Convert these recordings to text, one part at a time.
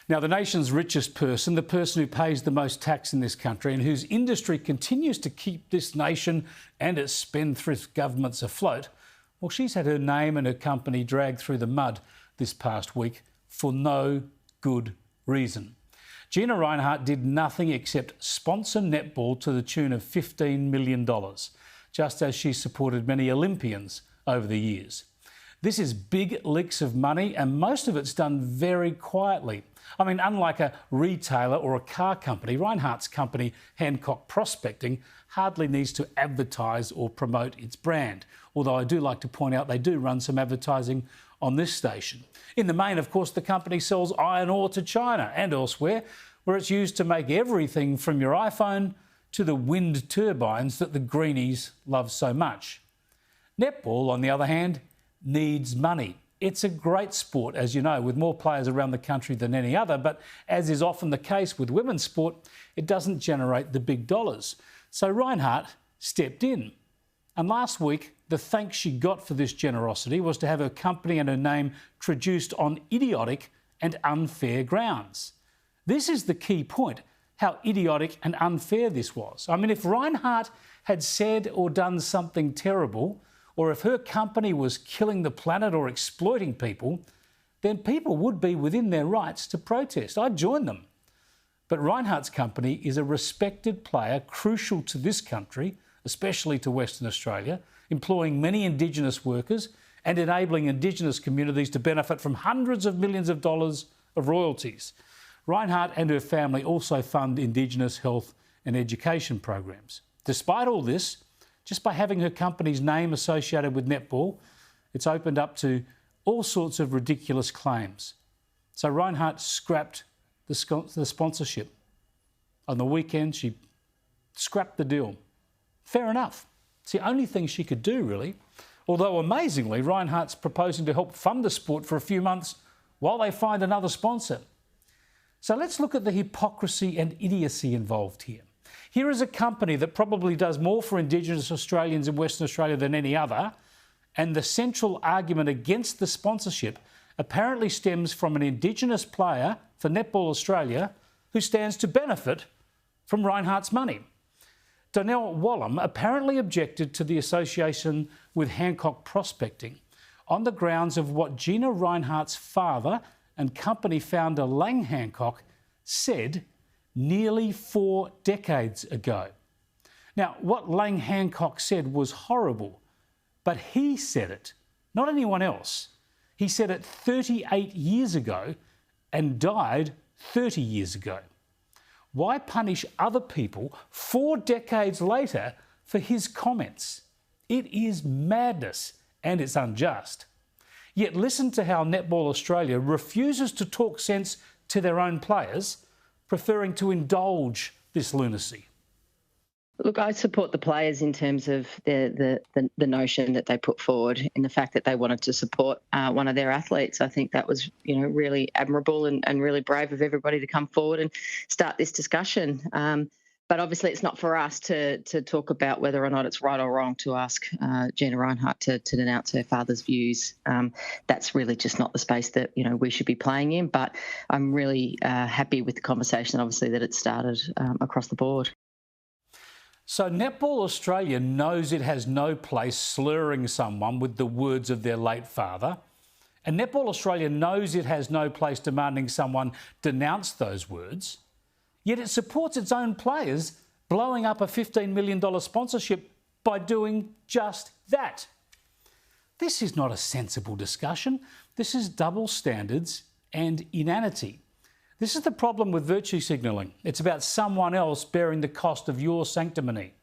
Now, the nation's richest person, the person who pays the most tax in this country and whose industry continues to keep this nation and its spendthrift governments afloat, well, she's had her name and her company dragged through the mud this past week for no good reason. Gina Rinehart did nothing except sponsor netball to the tune of $15 million, just as she supported many Olympians over the years. This is big leaks of money, and most of it's done very quietly. I mean, unlike a retailer or a car company, Rinehart's company, Hancock Prospecting, hardly needs to advertise or promote its brand, although I do like to point out they do run some advertising on this station. In the main, of course, the company sells iron ore to China and elsewhere, where it's used to make everything from your iPhone to the wind turbines that the greenies love so much. Netball, on the other hand, needs money. It's a great sport, as you know, with more players around the country than any other, but as is often the case with women's sport, it doesn't generate the big dollars. So Rinehart stepped in. And last week, the thanks she got for this generosity was to have her company and her name traduced on idiotic and unfair grounds. This is the key point, how idiotic and unfair this was. I mean, if Rinehart had said or done something terrible, or if her company was killing the planet or exploiting people, then people would be within their rights to protest. I'd join them. But Rinehart's company is a respected player, crucial to this country, especially to Western Australia, employing many Indigenous workers and enabling Indigenous communities to benefit from hundreds of millions of dollars of royalties. Rinehart and her family also fund Indigenous health and education programs. Despite all this, just by having her company's name associated with netball, it's opened up to all sorts of ridiculous claims. So Rinehart scrapped the sponsorship. On the weekend, she scrapped the deal. Fair enough. It's the only thing she could do, really. Although, amazingly, Rinehart's proposing to help fund the sport for a few months while they find another sponsor. So let's look at the hypocrisy and idiocy involved here. Here is a company that probably does more for Indigenous Australians in Western Australia than any other, and the central argument against the sponsorship apparently stems from an Indigenous player for Netball Australia who stands to benefit from Rinehart's money. Donnell Wallam apparently objected to the association with Hancock Prospecting on the grounds of what Gina Rinehart's father and company founder Lang Hancock said nearly 4 decades ago. Now, what Lang Hancock said was horrible, but he said it, not anyone else. He said it 38 years ago and died 30 years ago. Why punish other people 4 decades later for his comments? It is madness and it's unjust. Yet listen to how Netball Australia refuses to talk sense to their own players, preferring to indulge this lunacy. Look, I support the players in terms of the notion that they put forward in the fact that they wanted to support one of their athletes. I think that was, really admirable and really brave of everybody to come forward and start this discussion. But obviously it's not for us to talk about whether or not it's right or wrong to ask Gina Rinehart to denounce her father's views. That's really just not the space that, we should be playing in. But I'm really happy with the conversation, obviously, that it started across the board. So Netball Australia knows it has no place slurring someone with the words of their late father, and Netball Australia knows it has no place demanding someone denounce those words, yet it supports its own players blowing up a $15 million sponsorship by doing just that. This is not a sensible discussion. This is double standards and inanity. This is the problem with virtue signalling. It's about someone else bearing the cost of your sanctimony.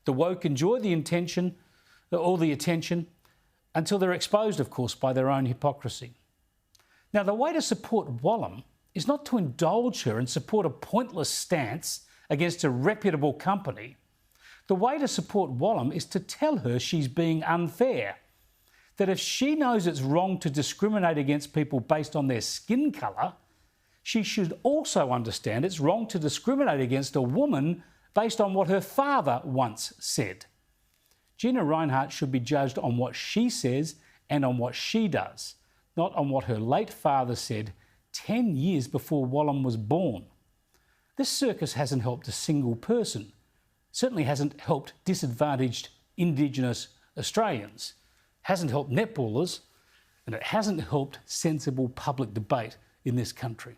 The woke enjoy the attention until they're exposed, of course, by their own hypocrisy. Now, the way to support Wallam is not to indulge her and support a pointless stance against a reputable company. The way to support Wallam is to tell her she's being unfair, that if she knows it's wrong to discriminate against people based on their skin colour, she should also understand it's wrong to discriminate against a woman based on what her father once said. Gina Rinehart should be judged on what she says and on what she does, not on what her late father said 10 years before Wallam was born. This circus hasn't helped a single person, certainly hasn't helped disadvantaged Indigenous Australians, hasn't helped netballers, and it hasn't helped sensible public debate in this country.